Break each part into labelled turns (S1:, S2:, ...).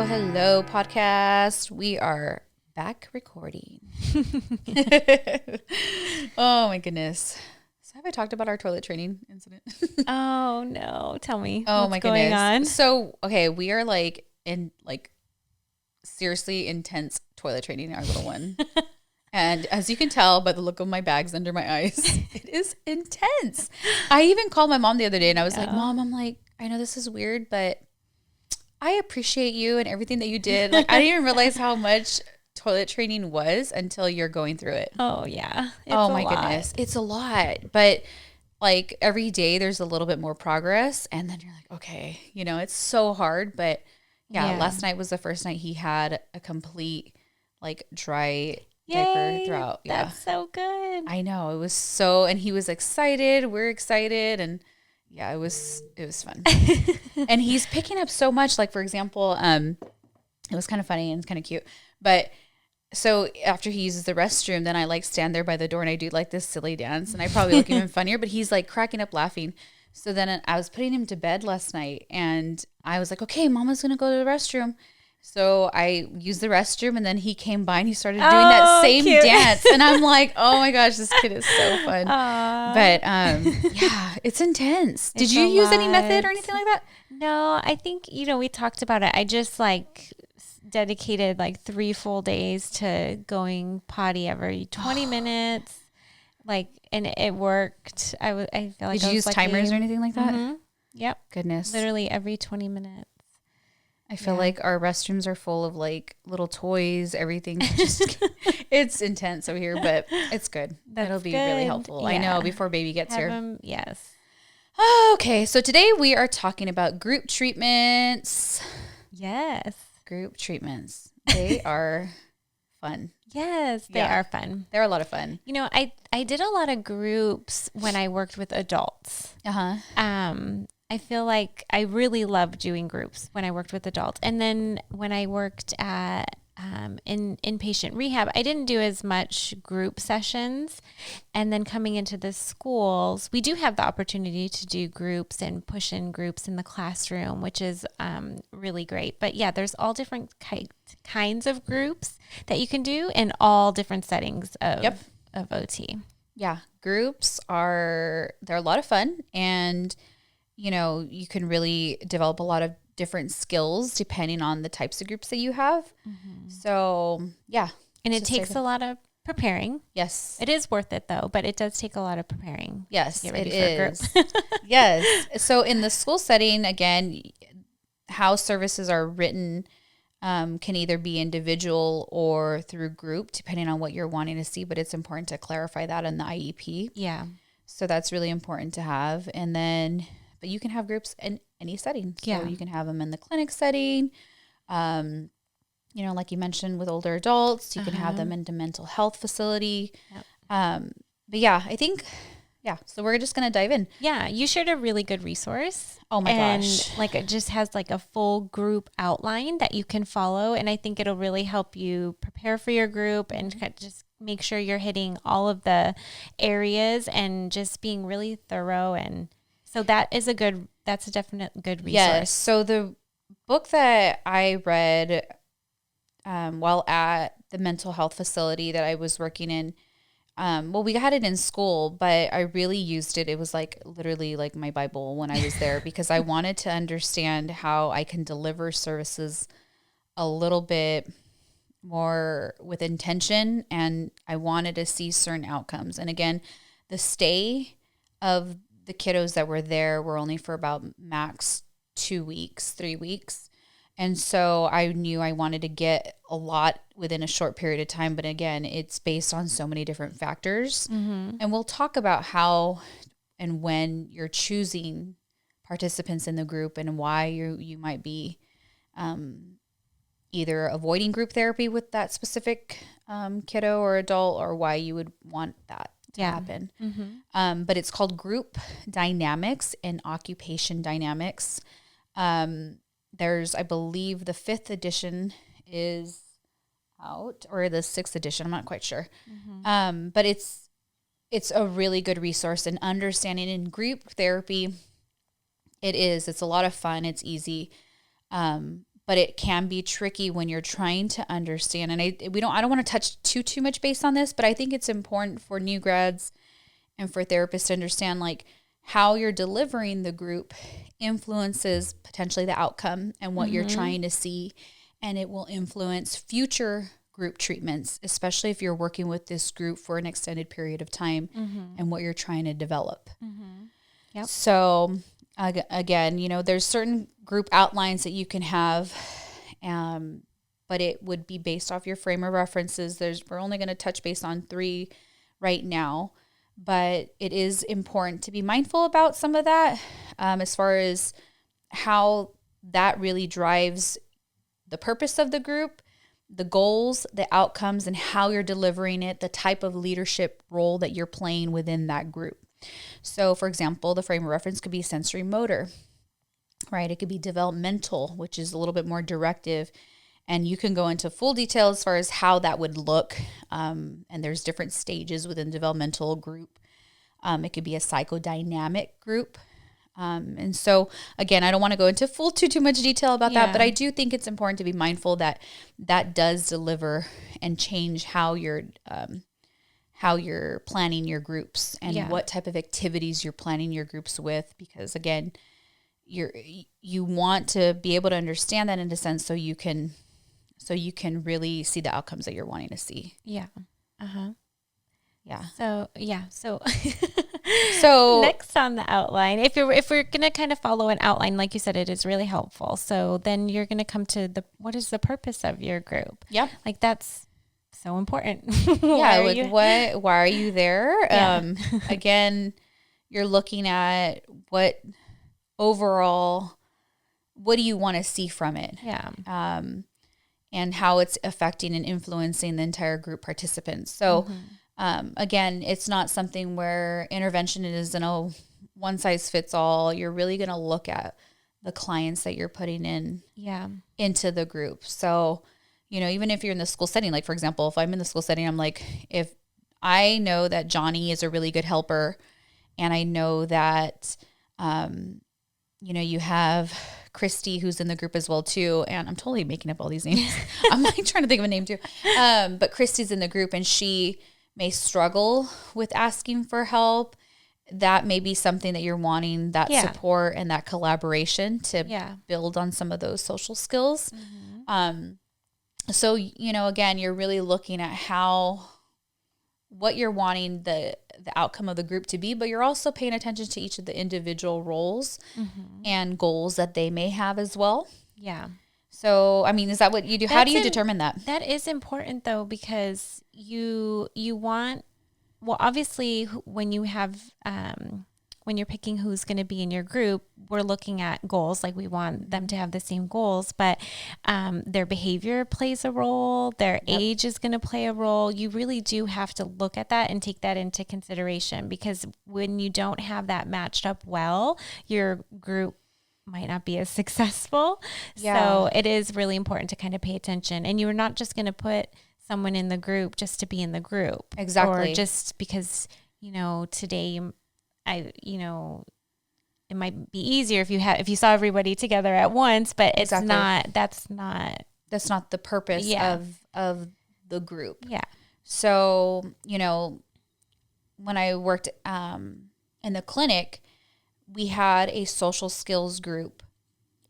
S1: Hello, podcast. We are back recording. Oh my goodness. So have I talked about our toilet training incident?
S2: Oh no. Tell me.
S1: Oh
S2: what's
S1: my
S2: going
S1: goodness.
S2: on?
S1: So, okay, we are in seriously intense toilet training, our little one. And as you can tell by the look of my bags under my eyes, it is intense. I even called my mom the other day and I was like, Mom, I know this is weird, but I appreciate you and everything that you did. Like, I didn't even realize how much toilet training was until you're going through it.
S2: Oh yeah.
S1: Oh my goodness. It's a lot. But like every day there's a little bit more progress. And then you're like, okay, it's so hard. But yeah, last night was the first night he had a complete dry diaper throughout. Yeah.
S2: That's so good.
S1: I know. It was so, and he was excited. We're excited. And yeah, it was fun. And he's picking up so much. Like, for example, it was kind of funny and it's kind of cute. But so after he uses the restroom, then I stand there by the door and I do this silly dance and I probably look even funnier, but he's cracking up laughing. So then I was putting him to bed last night and I was like, okay, Mama's going to go to the restroom. So I used the restroom and then he came by and he started doing that same dance. And I'm like, oh my gosh, this kid is so fun. But yeah, it's intense. Did you use any method or anything like that?
S2: No, I think, we talked about it. I just dedicated 3 full days to going potty every 20 minutes. And it worked. I feel like
S1: Did you use timers or anything like that?
S2: Mm-hmm. Yep.
S1: Goodness.
S2: Literally every 20 minutes.
S1: I feel like our restrooms are full of little toys, everything. It's intense over here, but it's good. It'll be really helpful. Yeah. I know before baby gets here.
S2: Yes.
S1: Okay, so today we are talking about group treatments.
S2: Yes.
S1: Group treatments. They are fun.
S2: Yes, they are fun.
S1: They're a lot of fun.
S2: I did a lot of groups when I worked with adults. I feel like I really loved doing groups when I worked with adults. And then when I worked at in inpatient rehab, I didn't do as much group sessions. And then coming into the schools, we do have the opportunity to do groups and push in groups in the classroom, which is really great. But yeah, there's all different kinds of groups that you can do in all different settings of OT.
S1: Yeah, groups they're a lot of fun, and you can really develop a lot of different skills depending on the types of groups that you have. Mm-hmm. So, yeah.
S2: And it takes a lot of preparing.
S1: Yes.
S2: It is worth it, though, but it does take a lot of preparing.
S1: Yes, to get ready for a group. Yes. So, in the school setting, again, how services are written can either be individual or through group, depending on what you're wanting to see, but it's important to clarify that in the IEP.
S2: Yeah.
S1: So, that's really important to have. And then... But you can have groups in any setting. So you can have them in the clinic setting. Like you mentioned with older adults, you can have them in the mental health facility. Yep. But yeah, I think, so we're just going to dive in.
S2: Yeah. You shared a really good resource.
S1: Oh my gosh.
S2: It just has a full group outline that you can follow. And I think it'll really help you prepare for your group and just make sure you're hitting all of the areas and just being really thorough. And so that's a definite good resource.
S1: Yes. So the book that I read while at the mental health facility that I was working in, we had it in school, but I really used it. It was literally my Bible when I was there because I wanted to understand how I can deliver services a little bit more with intention, and I wanted to see certain outcomes. And again, the stay of the kiddos that were there were only for about max 2 weeks, 3 weeks. And so I knew I wanted to get a lot within a short period of time. But again, it's based on so many different factors. Mm-hmm. And we'll talk about how and when you're choosing participants in the group and why you might be either avoiding group therapy with that specific kiddo or adult, or why you would want that to happen. Mm-hmm. But it's called Group Dynamics and Occupation Dynamics. There's, I believe, the 5th edition is out, or the 6th edition. I'm not quite sure. But it's a really good resource in understanding in group therapy. It's a lot of fun. It's easy. But it can be tricky when you're trying to understand. And I don't want to touch too much base on this, but I think it's important for new grads and for therapists to understand like how you're delivering the group influences potentially the outcome and what you're trying to see. And it will influence future group treatments, especially if you're working with this group for an extended period of time and what you're trying to develop.
S2: Yep.
S1: So again, there's certain group outlines that you can have, but it would be based off your frame of references. We're only going to touch base on 3 right now, but it is important to be mindful about some of that as far as how that really drives the purpose of the group, the goals, the outcomes, and how you're delivering it, the type of leadership role that you're playing within that group. So, for example, the frame of reference could be sensory motor, right? It could be developmental, which is a little bit more directive. And you can go into full detail as far as how that would look. And there's different stages within developmental group. It could be a psychodynamic group. And so, again, I don't want to go into too much detail about that, but I do think it's important to be mindful that that does deliver and change how you're planning your groups and what type of activities you're planning your groups with, because again, you want to be able to understand that in a sense so you can really see the outcomes that you're wanting to see.
S2: Yeah.
S1: Yeah.
S2: So next on the outline, if we're going to kind of follow an outline, like you said, it is really helpful. So then you're going to come to what is the purpose of your group?
S1: Yeah.
S2: Like that's so important.
S1: Why are you there?
S2: Yeah.
S1: Again, you're looking at what do you want to see from it?
S2: Yeah.
S1: And how it's affecting and influencing the entire group participants. So, again, it's not something where intervention is one size fits all. You're really going to look at the clients that you're putting into the group. So, even if you're in the school setting, like for example, if I'm in the school setting, I'm like, if I know that Johnny is a really good helper, and I know that, you have Christy who's in the group as well too. And I'm totally making up all these names. I'm like trying to think of a name too. But Christy's in the group and she may struggle with asking for help. That may be something that you're wanting, that support and that collaboration to build on some of those social skills. So, again, you're really looking at what you're wanting the outcome of the group to be, but you're also paying attention to each of the individual roles and goals that they may have as well.
S2: Yeah.
S1: So, I mean, is that what you do? How do you determine that?
S2: That is important though, because you want, well, obviously when you have, when you're picking who's going to be in your group, we're looking at goals. Like we want them to have the same goals, but their behavior plays a role. Their age is going to play a role. You really do have to look at that and take that into consideration, because when you don't have that matched up well, your group might not be as successful. So it is really important to kind of pay attention. And you're not just going to put someone in the group just to be in the group.
S1: Exactly.
S2: Or just because, today it might be easier if you saw everybody together at once, but that's not
S1: the purpose of the group.
S2: Yeah.
S1: So, when I worked in the clinic, we had a social skills group,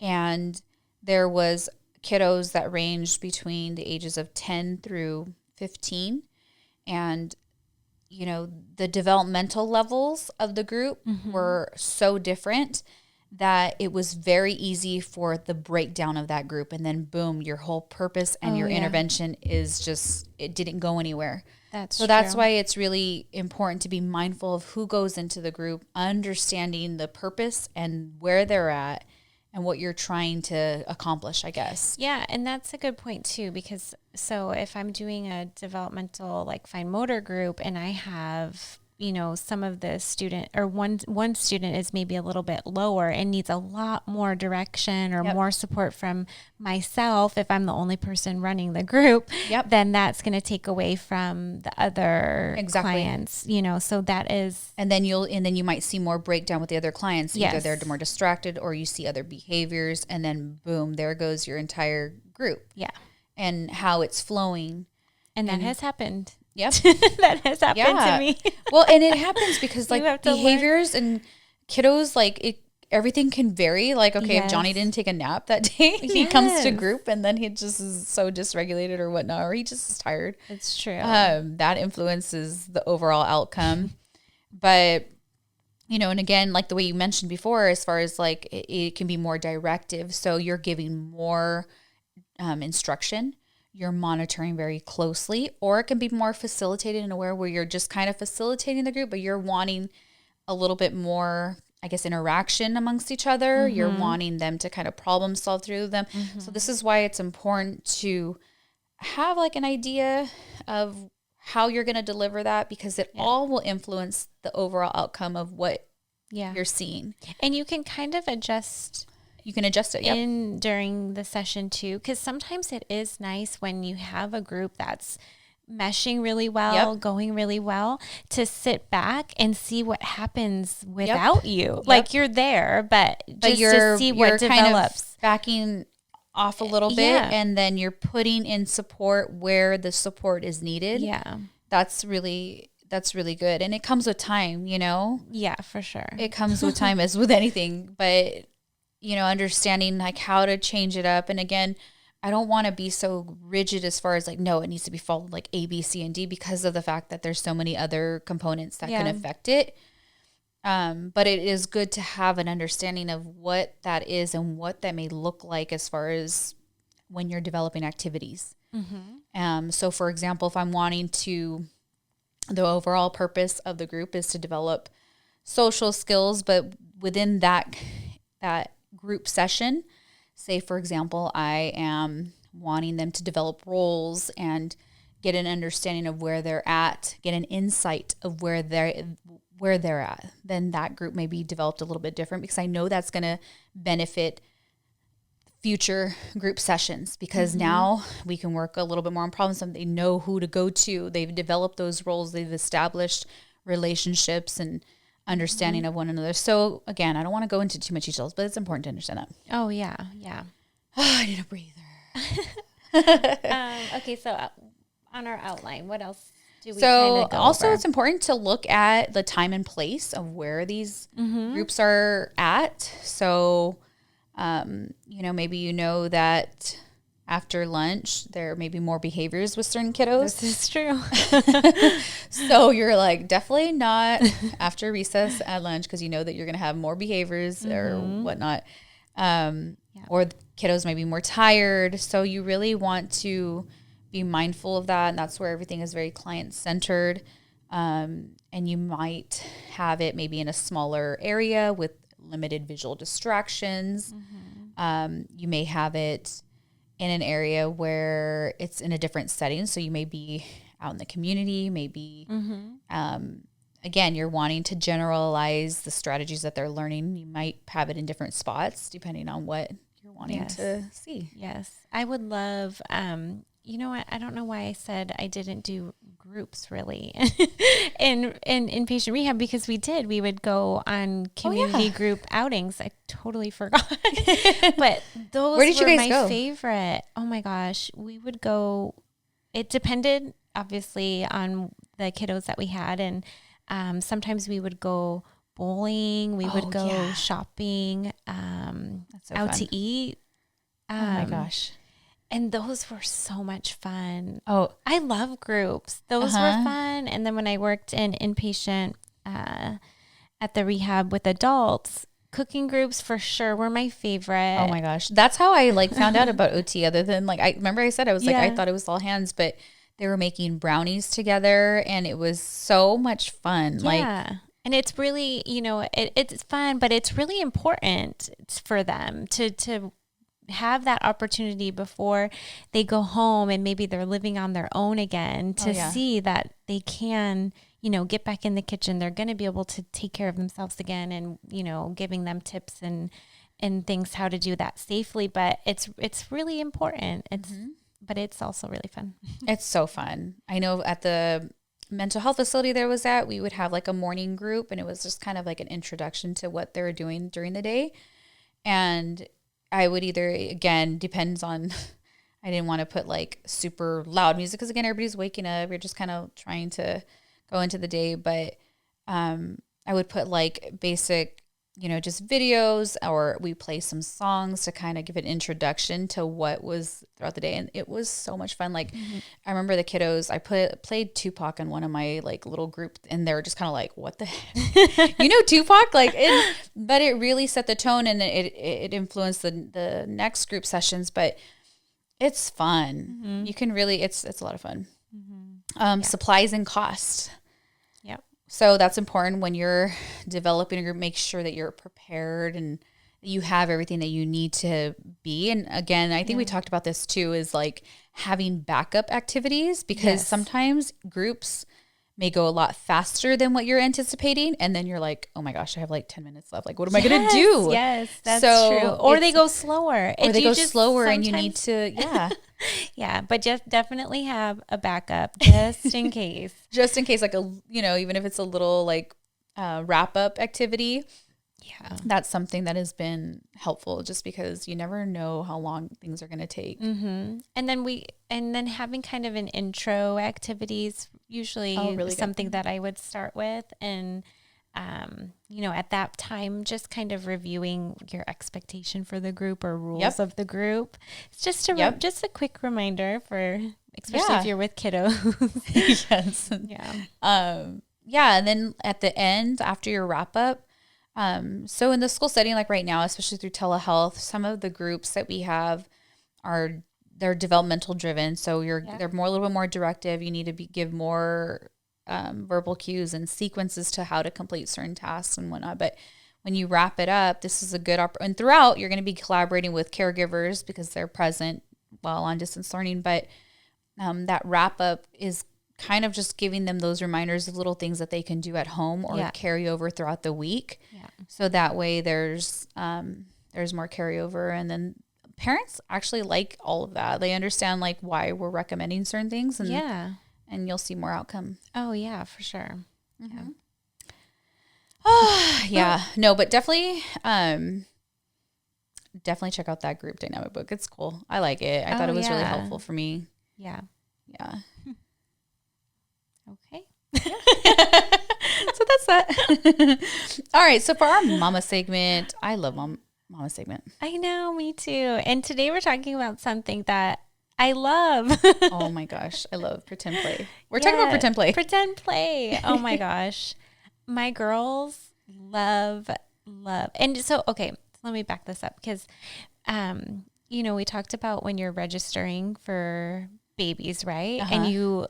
S1: and there was kiddos that ranged between the ages of 10 through 15, and the developmental levels of the group were so different that it was very easy for the breakdown of that group. And then boom, your whole purpose and your intervention it didn't go anywhere. That's why it's really important to be mindful of who goes into the group, understanding the purpose and where they're at and what you're trying to accomplish, I guess.
S2: Yeah. And that's a good point too, because so if I'm doing a developmental, like fine motor group and I have, some of the student or one student is maybe a little bit lower and needs a lot more direction or more support from myself, if I'm the only person running the group, then that's going to take away from the other clients, so that is.
S1: And then you might see more breakdown with the other clients. Either they're more distracted or you see other behaviors, and then boom, there goes your entire group. Yeah. And how it's flowing.
S2: And that has happened.
S1: Yep.
S2: That has happened to me.
S1: Well, and it happens because like behaviors and kiddos, like everything can vary. Like, okay, if Johnny didn't take a nap that day, he comes to group and then he just is so dysregulated or whatnot, or he just is tired.
S2: It's true.
S1: That influences the overall outcome. But, and again, like the way you mentioned before, as far as like it can be more directive. So you're giving more instruction. You're monitoring very closely, or it can be more facilitated in a way where you're just kind of facilitating the group, but you're wanting a little bit more, I guess, interaction amongst each other. You're wanting them to kind of problem solve through them. So this is why it's important to have like an idea of how you're going to deliver that, because it all will influence the overall outcome of what you're seeing.
S2: And you can kind of adjust.
S1: You can adjust it
S2: in during the session too, because sometimes it is nice when you have a group that's meshing really well, going really well, to sit back and see what happens without you. Like you're there, but just to see what develops. Kind of
S1: backing off a little bit, and then you're putting in support where the support is needed. Yeah, that's really good, and it comes with time.
S2: Yeah, for sure.
S1: It comes with time, as with anything, but. Understanding like how to change it up. And again, I don't want to be so rigid as far as like, no, it needs to be followed like A, B, C, and D, because of the fact that there's so many other components that can affect it. But it is good to have an understanding of what that is and what that may look like as far as when you're developing activities. So for example, if I'm wanting to, the overall purpose of the group is to develop social skills, but within that group session, say for example, I am wanting them to develop roles and get an understanding of where they're at, get an insight of where they're at, then that group may be developed a little bit different, because I know that's going to benefit future group sessions, because now we can work a little bit more on problems. They know who to go to. They've developed those roles. They've established relationships and understanding of one another. So again, I don't want to go into too much details, but it's important to understand that.
S2: Oh yeah.
S1: I need a breather.
S2: Okay, so on our outline, what else do we
S1: go also
S2: over?
S1: It's important to look at the time and place of where these groups are at. So maybe that after lunch, there may be more behaviors with certain kiddos.
S2: This is true.
S1: So you're like, definitely not after recess at lunch, because you know that you're going to have more behaviors or whatnot. Or the kiddos may be more tired. So you really want to be mindful of that. And that's where everything is very client-centered. And you might have it maybe in a smaller area with limited visual distractions. You may have it in an area where it's in a different setting. So you may be out in the community, maybe, again, you're wanting to generalize the strategies that they're learning. You might have it in different spots depending on what you're wanting to see.
S2: Yes. I would love, you know what? I don't know why I said I didn't do groups really in inpatient rehab, because we would go on community group outings. I totally forgot. But those
S1: Where did you
S2: were
S1: guys
S2: my
S1: go?
S2: favorite. Oh my gosh. We would go, it depended obviously on the kiddos that we had. And sometimes we would go bowling. We would go shopping,
S1: That's so
S2: out
S1: fun.
S2: to eat.
S1: Oh my gosh.
S2: And those were so much fun.
S1: Oh,
S2: I love groups. Those were fun. And then when I worked in inpatient at the rehab with adults, cooking groups for sure were my favorite.
S1: oh my gosh. That's how I found out about OT, other than I remember I said, I was I thought it was all hands, but they were making brownies together and it was so much fun.
S2: Yeah. And it's really, it's fun, but it's really important for them to have that opportunity before they go home and maybe they're living on their own again to see that they can, get back in the kitchen. They're going to be able to take care of themselves again, and, giving them tips and things how to do that safely. But it's really important. But it's also really fun.
S1: It's so fun. I know at the mental health facility there was at, we would have like a morning group, and it was just kind of like an introduction to what they were doing during the day. And I would either, again, depends on, I didn't want to put like super loud music because, again, everybody's waking up. You're just kind of trying to go into the day. But I would put like basic, just videos, or we play some songs to kind of give an introduction to what was throughout the day. And it was so much fun. Like, I remember the kiddos, I played Tupac in one of my like little group, and they're just kind of like, what the heck? Tupac? But it really set the tone, and it influenced the next group sessions. But it's fun. You can really, it's a lot of fun. Supplies and cost. So that's important when you're developing a group. Make sure that you're prepared and you have everything that you need to be. And again, I think we talked about this too, is like having backup activities, because sometimes groups may go a lot faster than what you're anticipating. And then you're like, oh my gosh, I have like 10 minutes left. Like, what am I going to do?
S2: Yes, that's true. Or they go slower.
S1: Or they go slower and you need to,
S2: yeah, but just definitely have a backup just in case.
S1: Just in case, like even if it's a little like wrap up activity. Yeah. That's something that has been helpful, just because you never know how long things are going to take.
S2: And then having kind of an intro activities, usually really something that I would start with. And, at that time, just kind of reviewing your expectation for the group or rules of the group. It's just just a quick reminder especially if you're with kiddos.
S1: Yes. Yeah. And then at the end, after your wrap up, so in the school setting, like right now, especially through telehealth, some of the groups that we have they're developmental driven. So they're a little bit more directive. You need to give more verbal cues and sequences to how to complete certain tasks and whatnot. But when you wrap it up, this is a good and throughout, you're going to be collaborating with caregivers because they're present while on distance learning. But that wrap up is kind of just giving them those reminders of little things that they can do at home or carry over throughout the week. Yeah. So that way there's more carryover. And then parents actually like all of that. They understand like why we're recommending certain things, and you'll see more outcome.
S2: Oh yeah, for sure.
S1: No, but definitely check out that group dynamic book. It's cool. I like it. I thought it was really helpful for me.
S2: Yeah. Okay.
S1: So that's that. All right. So for our mama segment, I love mama segment.
S2: I know, me too. And today we're talking about something that I love.
S1: Oh my gosh. I love pretend play. We're talking about pretend play.
S2: Pretend play. Oh my gosh. My girls love. And so, okay, let me back this up because, we talked about when you're registering for babies, right? And you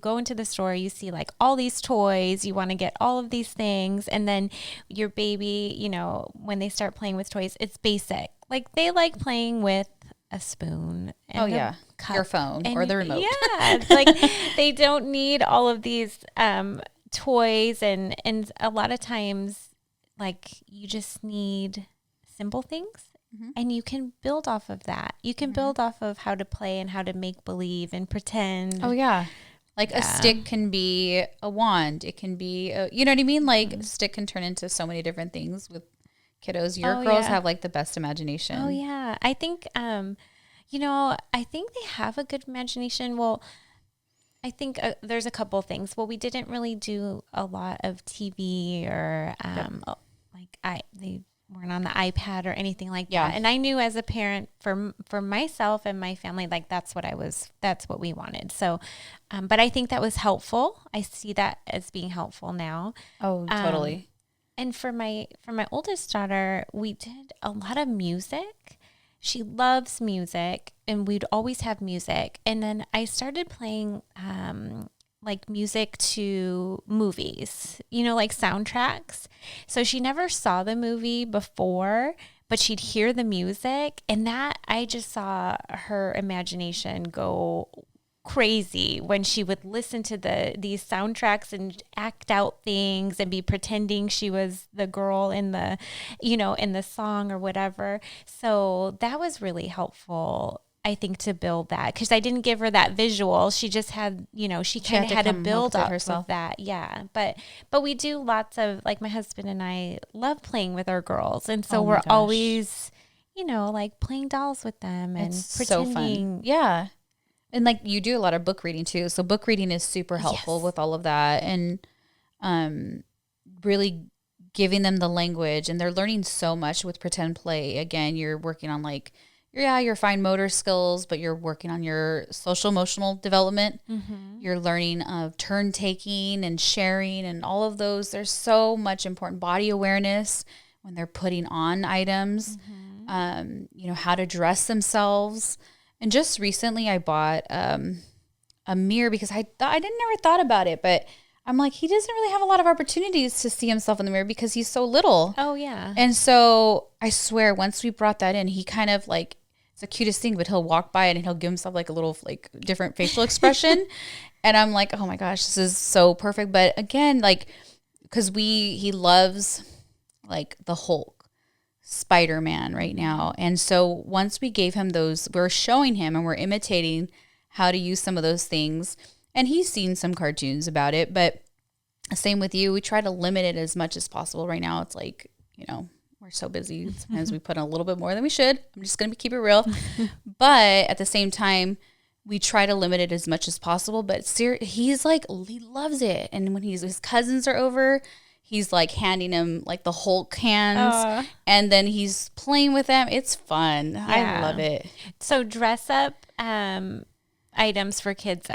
S2: go into the store, you see like all these toys, you want to get all of these things. And then your baby, when they start playing with toys, it's basic. Like they like playing with a spoon and cup
S1: your phone or the remote.
S2: Yeah. Like they don't need all of these toys and a lot of times like you just need simple things. And you can build off of that. You can build off of how to play and how to make believe and pretend.
S1: Oh, yeah. Like a stick can be a wand. It can be, you know what I mean? Like a stick can turn into so many different things with kiddos. Your girls have like the best imagination.
S2: Oh, yeah. I think, I think they have a good imagination. Well, I think there's a couple things. Well, we didn't really do a lot of TV or they weren't on the iPad or anything like that. And I knew as a parent for myself and my family, like that's what we wanted. So, but I think that was helpful. I see that as being helpful now.
S1: Oh, totally.
S2: And for my oldest daughter, we did a lot of music. She loves music and we'd always have music. And then I started playing, like music to movies, like soundtracks. So she never saw the movie before, but she'd hear the music, and that I just saw her imagination go crazy when she would listen to these soundtracks and act out things and be pretending she was the girl in the, in the song or whatever. So that was really helpful, I think, to build that, because I didn't give her that visual. She just had, she kind of had to build up herself that. Yeah. But we do lots of, like, my husband and I love playing with our girls. And so we're always, like playing dolls with them and
S1: it's
S2: pretending.
S1: So fun. Yeah. And like you do a lot of book reading too. So book reading is super helpful with all of that, and really giving them the language, and they're learning so much with pretend play. Again, you're working on like, your fine motor skills, but you're working on your social emotional development. Mm-hmm. You're learning of turn taking and sharing and all of those. There's so much important body awareness when they're putting on items, how to dress themselves. And just recently I bought a mirror because I never thought about it, but I'm like, he doesn't really have a lot of opportunities to see himself in the mirror because he's so little.
S2: Oh, yeah.
S1: And so I swear, once we brought that in, he kind of like, it's the cutest thing, but he'll walk by it and he'll give himself like a little like different facial expression. And I'm like, oh my gosh, this is so perfect. But again, like, because he loves like the Hulk, Spider-Man right now. And so once we gave him those, we're showing him and we're imitating how to use some of those things. And he's seen some cartoons about it, but same with you. We try to limit it as much as possible. Right now, it's like, we're so busy. Sometimes we put in a little bit more than we should. I'm just going to keep it real. But at the same time, we try to limit it as much as possible. But he's like, he loves it. And when his cousins are over, he's like handing him like the Hulk hands, and then he's playing with them. It's fun. Yeah. I love it.
S2: So dress up items for kids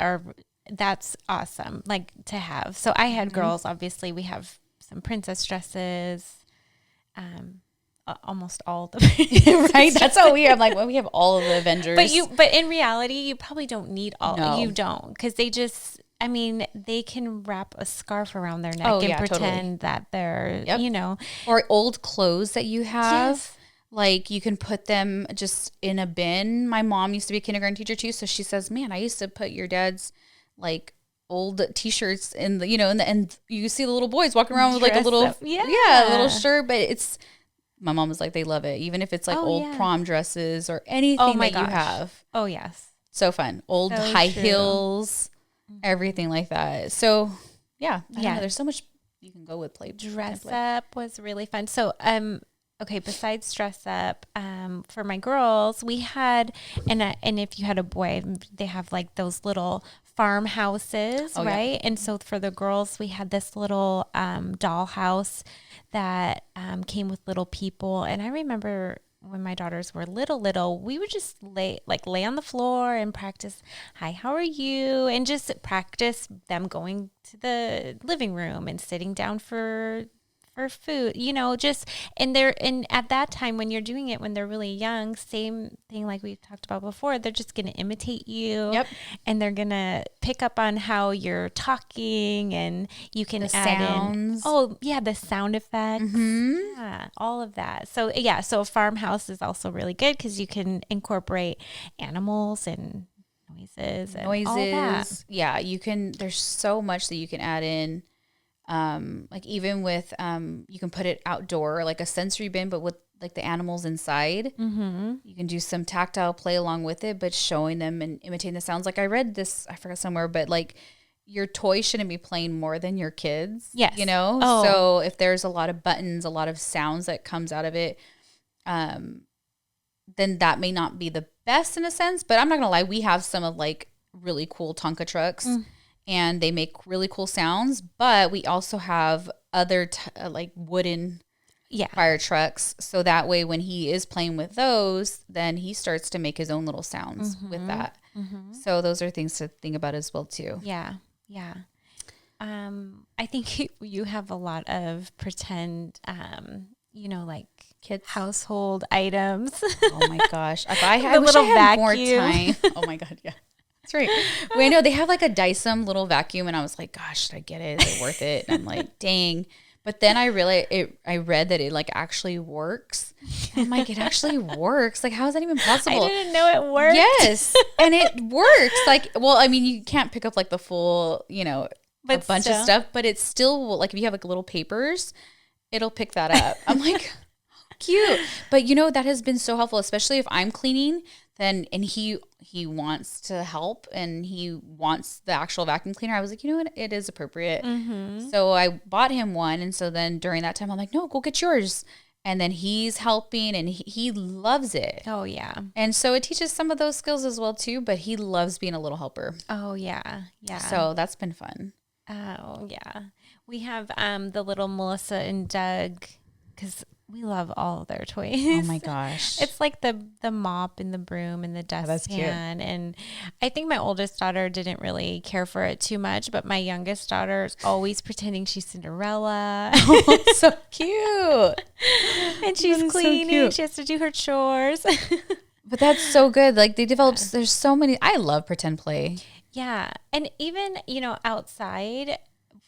S2: that's awesome, like to have. So I had girls, obviously we have some princess dresses, almost all the
S1: right. That's how we are. I'm like, well, we have all of the Avengers.
S2: But in reality, you probably don't need all.
S1: No.
S2: You don't, because they can wrap a scarf around their neck and pretend that they're,
S1: or old clothes that you have. Yes. Like you can put them just in a bin. My mom used to be a kindergarten teacher too. So she says, man, I used to put your dad's like old t-shirts in the, and you see the little boys walking around with like a little, a little shirt, but my mom was like, they love it. Even if it's like old prom dresses or anything you have.
S2: Oh yes.
S1: So fun. Old high heels, everything like that. So I don't know, there's so much you can go with play.
S2: Dress up was really fun. So, okay, besides dress up, for my girls, we had, and if you had a boy, they have like those little farmhouses, right? Yeah. And so for the girls, we had this little doll house that came with little people. And I remember when my daughters were little, we would just lay on the floor and practice, hi, how are you? And just practice them going to the living room and sitting down for food, and at that time when you're doing it when they're really young, same thing like we talked about before, they're just going to imitate you. Yep. And they're going to pick up on how you're talking, and you can add sounds. The sound effects. Mm-hmm. Yeah, all of that. So so a farmhouse is also really good because you can incorporate animals and noises and all that.
S1: Yeah, you can, there's so much that you can add in. Like even with, you can put it outdoor, like a sensory bin, but with like the animals inside. Mm-hmm. You can do some tactile play along with it, but showing them and imitating the sounds. Like I read this, I forgot somewhere, but like your toy shouldn't be playing more than your kids.
S2: Yes.
S1: So if there's a lot of buttons, a lot of sounds that comes out of it, then that may not be the best in a sense, but I'm not gonna lie. We have some of like really cool Tonka trucks. And they make really cool sounds, but we also have other like wooden fire trucks. So that way when he is playing with those, then he starts to make his own little sounds with that. Mm-hmm. So those are things to think about as well too.
S2: Yeah. Yeah. I think you have a lot of pretend, like
S1: kids
S2: household items.
S1: Oh my gosh. If I wish I had more time. Oh my God. Yeah. That's right. Well, I know they have like a Dyson little vacuum, and I was like, gosh, should I get it? Is it worth it? And I'm like, dang. But then I read that it like actually works. I'm like, it actually works. Like, how is that even possible?
S2: I didn't know it worked.
S1: Yes. And it works. Like, well, I mean, you can't pick up like the full, but a bunch of stuff, but it's still like, if you have like little papers, it'll pick that up. I'm like, cute. But that has been so helpful, especially if I'm cleaning, and he wants to help and he wants the actual vacuum cleaner. I was like, you know what? It is appropriate. Mm-hmm. So I bought him one. And so then during that time, I'm like, no, go get yours. And then he's helping and he loves it.
S2: Oh, yeah.
S1: And so it teaches some of those skills as well, too. But he loves being a little helper.
S2: Oh, yeah. Yeah.
S1: So that's been fun.
S2: Oh, yeah. We have the little Melissa and Doug, because we love all of their toys.
S1: Oh my gosh.
S2: It's like the mop and the broom and the dustpan. And I think my oldest daughter didn't really care for it too much, but my youngest daughter is always pretending she's Cinderella.
S1: Oh, so cute.
S2: And she's cleaning. So she has to do her chores.
S1: But that's so good. Like they developed, there's so many. I love pretend play.
S2: Yeah. And even, outside,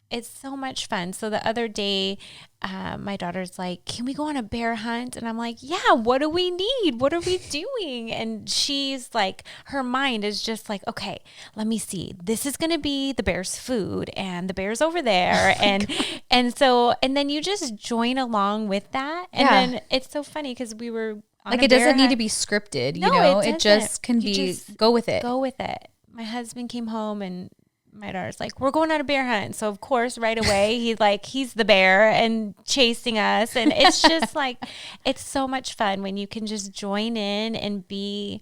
S2: it's so much fun. So the other day, my daughter's like, can we go on a bear hunt? And I'm like, yeah, what do we need? What are we doing? And she's like, her mind is just like, okay, let me see. This is going to be the bear's food and the bear's over there. And then you just join along with that. And then it's so funny because we were on
S1: like, it doesn't need to be scripted, it just can go with it.
S2: Go with it. My husband came home and my daughter's like, we're going on a bear hunt. So of course, right away, he's the bear and chasing us. And it's just like, it's so much fun when you can just join in and be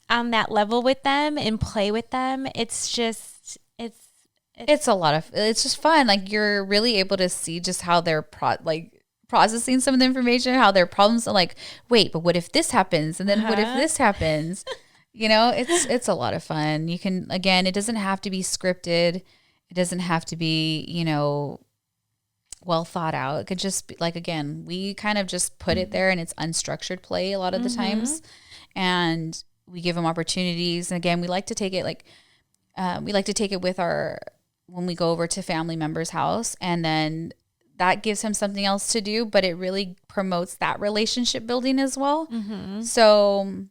S2: on that level with them and play with them. It's just, it's
S1: a lot of, it's just fun. Like you're really able to see just how they're processing some of the information, how their problems are like, wait, but what if this happens? And then what if this happens? It's a lot of fun. You can, again, it doesn't have to be scripted. It doesn't have to be, well thought out. It could just be like, again, we kind of just put it there and it's unstructured play a lot of the times. And we give them opportunities. And again, we like to take it with when we go over to family members' house, and then that gives him something else to do, but it really promotes that relationship building as well. Mm-hmm. So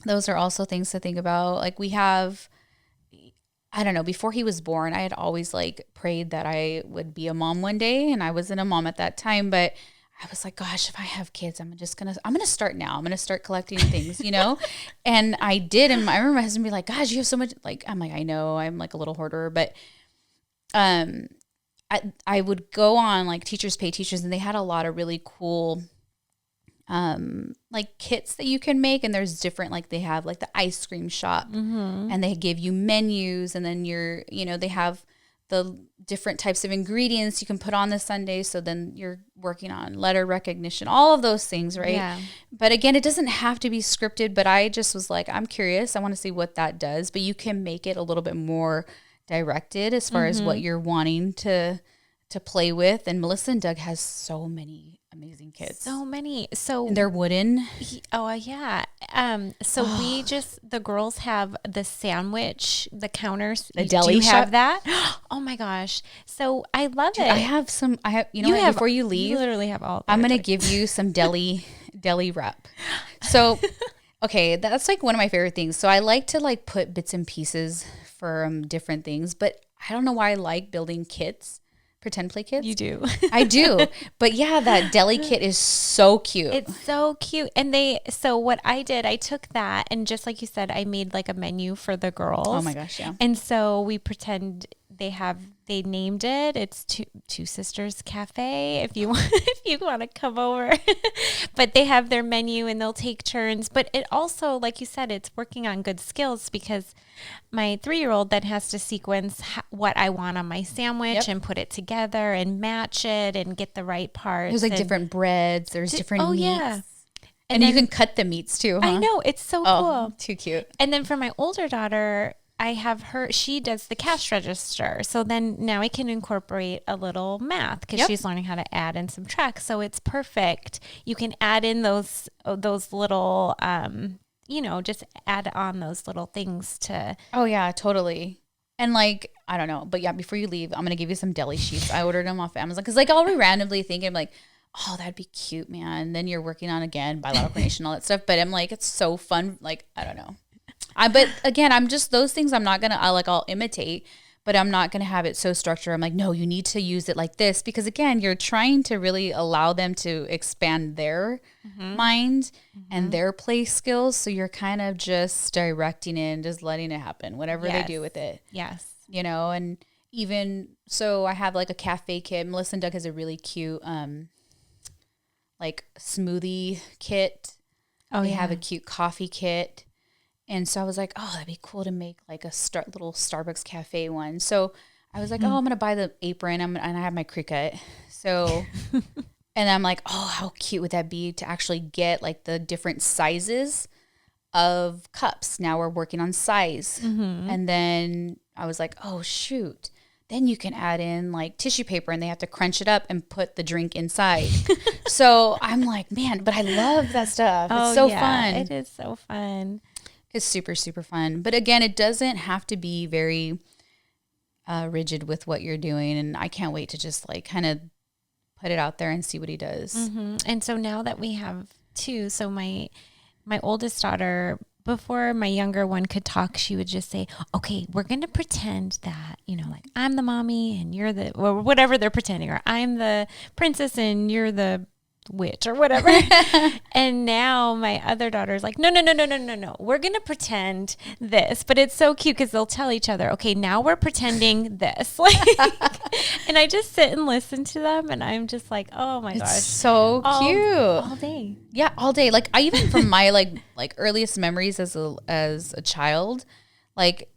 S1: those are also things to think about. Like we have, I don't know, before he was born, I had always like prayed that I would be a mom one day, and I wasn't a mom at that time, but I was like, gosh, if I have kids, I'm going to start now. I'm going to start collecting things, And I did. And I remember my husband be like, gosh, you have so much, like, I'm like, I know I'm like a little hoarder, but, I would go on like Teachers Pay Teachers, and they had a lot of really cool like kits that you can make, and there's different, like they have like the ice cream shop, and they give you menus, and then they have the different types of ingredients you can put on the sundae. So then you're working on letter recognition, all of those things, right? Yeah. But again, it doesn't have to be scripted, but I just was like, I'm curious. I want to see what that does, but you can make it a little bit more directed as far as what you're wanting to play with. And Melissa and Doug has so many amazing kits.
S2: So many. So
S1: and they're wooden.
S2: Yeah. So the girls have the sandwich, the counters.
S1: The deli
S2: Do you
S1: shop?
S2: have that? Oh my gosh. So I love it.
S1: I have some, before you leave,
S2: you literally have all.
S1: I'm going to give you some deli rep. So, okay. That's like one of my favorite things. So I like to like put bits and pieces from different things, but I don't know why I like building kits. Pretend play kits?
S2: You do.
S1: I do. But yeah, that deli kit is so cute.
S2: It's so cute. And so what I did, I took that, and just like you said, I made like a menu for the girls.
S1: Oh my gosh, yeah.
S2: And so we pretend they named it. It's Two Sisters Cafe if you want to come over. But they have their menu and they'll take turns. But it also, like you said, it's working on good skills, because my 3-year-old then has to sequence what I want on my sandwich and put it together and match it and get the right parts.
S1: There's like different breads. There's different meats. Yeah. And then you can cut the meats too, huh?
S2: I know. It's so cool.
S1: Too cute.
S2: And then for my older daughter, I have she does the cash register. So then now I can incorporate a little math, because she's learning how to add and subtract. So it's perfect. You can add in those little, just add on those little things to.
S1: Oh yeah, totally. And like, I don't know, but yeah, before you leave, I'm going to give you some deli sheets. I ordered them off Amazon because like I'll be randomly thinking like, oh, that'd be cute, man. And then you're working on again, bilateral coordination, all that stuff. But I'm like, it's so fun. Like, I don't know. But again, I'm just, those things I'm not going to, I'll imitate, but I'm not going to have it so structured. I'm like, no, you need to use it like this. Because again, you're trying to really allow them to expand their mind and their play skills. So you're kind of just directing it and just letting it happen, whatever they do with it.
S2: Yes.
S1: You know, and even, so I have like a cafe kit. Melissa and Doug has a really cute, like smoothie kit. They have a cute coffee kit. And so I was like, oh, that'd be cool to make like a little Starbucks cafe one. So I was like, oh, I'm going to buy the apron and I have my Cricut. So, and I'm like, oh, how cute would that be to actually get like the different sizes of cups. Now we're working on size. And then I was like, oh, shoot. Then you can add in like tissue paper and they have to crunch it up and put the drink inside. So I'm like, man, but I love that stuff. It's so fun.
S2: It is so fun.
S1: It's super, super fun. But again, it doesn't have to be very rigid with what you're doing. And I can't wait to just like kind of put it out there and see what he does.
S2: And so now that we have two, so my oldest daughter, before my younger one could talk, she would just say, okay, we're going to pretend that, you know, like I'm the mommy and you're the, or whatever they're pretending, or I'm the princess and you're the witch or whatever. And now my other daughter's like, no. We're going to pretend this. But it's so cute because they'll tell each other, okay, now we're pretending this. Like, and I just sit and listen to them and I'm just like, oh my gosh.
S1: So cute.
S2: All day.
S1: Yeah, all day. Like I even from my like earliest memories as a child, like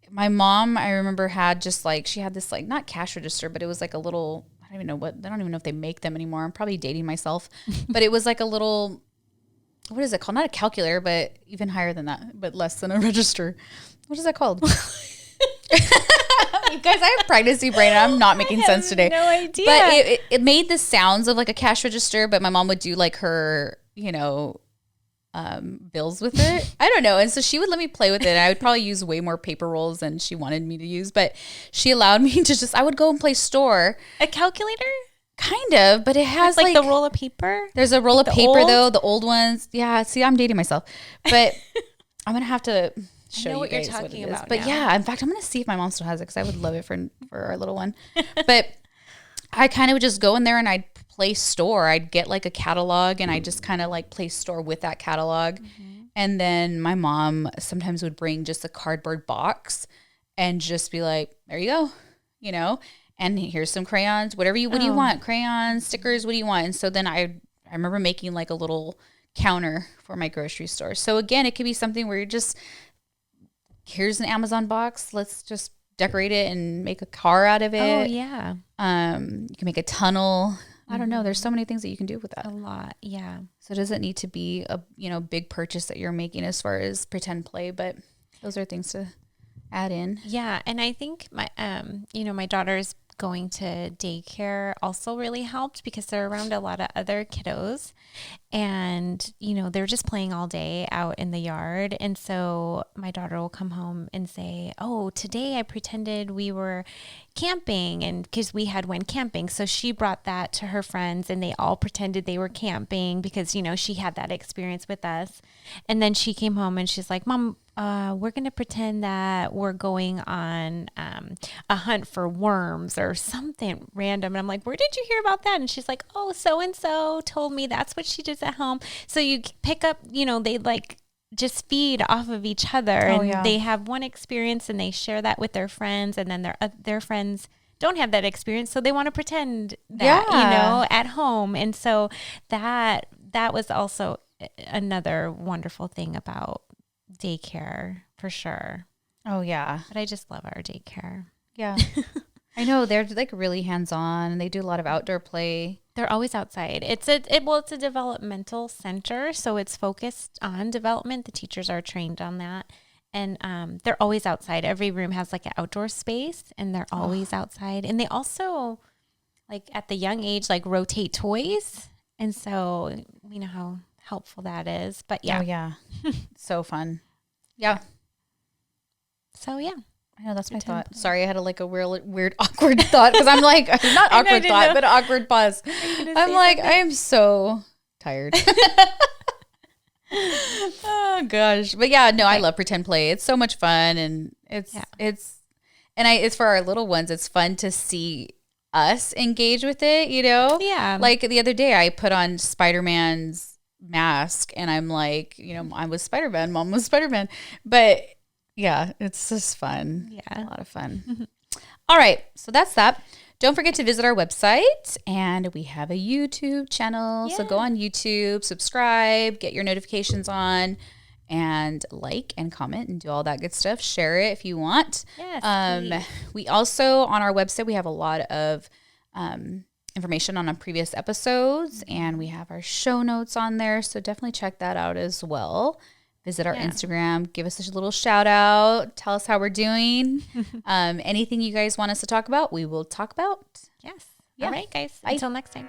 S1: my mom, I remember had just like, she had this like, not cash register, but it was like a little, I don't even know if they make them anymore. I'm probably dating myself, but it was like a little, what is it called? Not a calculator, but even higher than that, but less than a register. What is that called? You guys, I have pregnancy brain and I'm not making sense today.
S2: No idea.
S1: But it made the sounds of like a cash register, but my mom would do like her, you know, bills with it. I don't know. And so she would let me play with it. And I would probably use way more paper rolls than she wanted me to use, but she allowed me to just, I would go and play store.
S2: A calculator?
S1: Kind of, but it has
S2: like the roll of paper.
S1: There's a roll of paper though, the old ones. Yeah. See, I'm dating myself, but I'm going to have to show you guys what it is. But now. Yeah, in fact, I'm going to see if my mom still has it because I would love it for our little one. But I kind of would just go in there and I'd play store. I'd get like a catalog and I just kind of like play store with that catalog. And then my mom sometimes would bring just a cardboard box and just be like, there you go, you know, and here's some crayons, what do you want? Crayons, stickers, what do you want? And so then I remember making like a little counter for my grocery store. So again, it could be something where you're just, here's an Amazon box. Let's just decorate it and make a car out of it.
S2: Oh yeah.
S1: You can make a tunnel. I don't know. There's so many things that you can do with that.
S2: A lot. Yeah.
S1: So it doesn't need to be a, you know, big purchase that you're making as far as pretend play, but those are things to add in.
S2: Yeah. And I think my, you know, my daughter's going to daycare also really helped because they're around a lot of other kiddos and, you know, they're just playing all day out in the yard. And so my daughter will come home and say, oh, today I pretended we were camping, and because we had went camping. So she brought that to her friends and they all pretended they were camping because, you know, she had that experience with us. And then she came home and she's like, Mom, we're going to pretend that we're going on a hunt for worms or something random. And I'm like, where did you hear about that? And she's like, oh, so-and-so told me that's what she does at home. So you pick up, you know, they like just feed off of each other and they have one experience and they share that with their friends, and then their friends don't have that experience. So they want to pretend that, you know, at home. And so that was also another wonderful thing about daycare for sure.
S1: Oh yeah.
S2: But I just love our daycare.
S1: Yeah. I know they're like really hands-on and they do a lot of outdoor play.
S2: They're always outside. It's a developmental center, so it's focused on development. The teachers are trained on that. And they're always outside. Every room has like an outdoor space and they're always outside. And they also, like at the young age, like rotate toys. And so we know how helpful that is. But yeah.
S1: Oh yeah. So fun. Yeah.
S2: So yeah.
S1: I know, that's my thought. Sorry, I had a weird awkward thought because I'm like, not awkward thought, but awkward pause. I'm like, I am so tired. Oh gosh. But yeah, no, I love pretend play. It's so much fun, and it's for our little ones, it's fun to see us engage with it, you know?
S2: Yeah.
S1: Like the other day I put on Spider-Man's mask and I'm like, you know, I was Spider-Man, Mom was Spider-Man. But yeah, it's just fun.
S2: Yeah.
S1: A lot of fun. All right. So that's that. Don't forget to visit our website, and we have a YouTube channel. Yeah. So go on YouTube, subscribe, get your notifications on, and like and comment and do all that good stuff. Share it if you want.
S2: Yes,
S1: we also, on our website, we have a lot of information on our previous episodes, and we have our show notes on there. So definitely check that out as well. Visit our Instagram. Give us a little shout out. Tell us how we're doing. Anything you guys want us to talk about, we will talk about.
S2: Yes.
S1: Yeah.
S2: All right, guys.
S1: Bye.
S2: Until next time.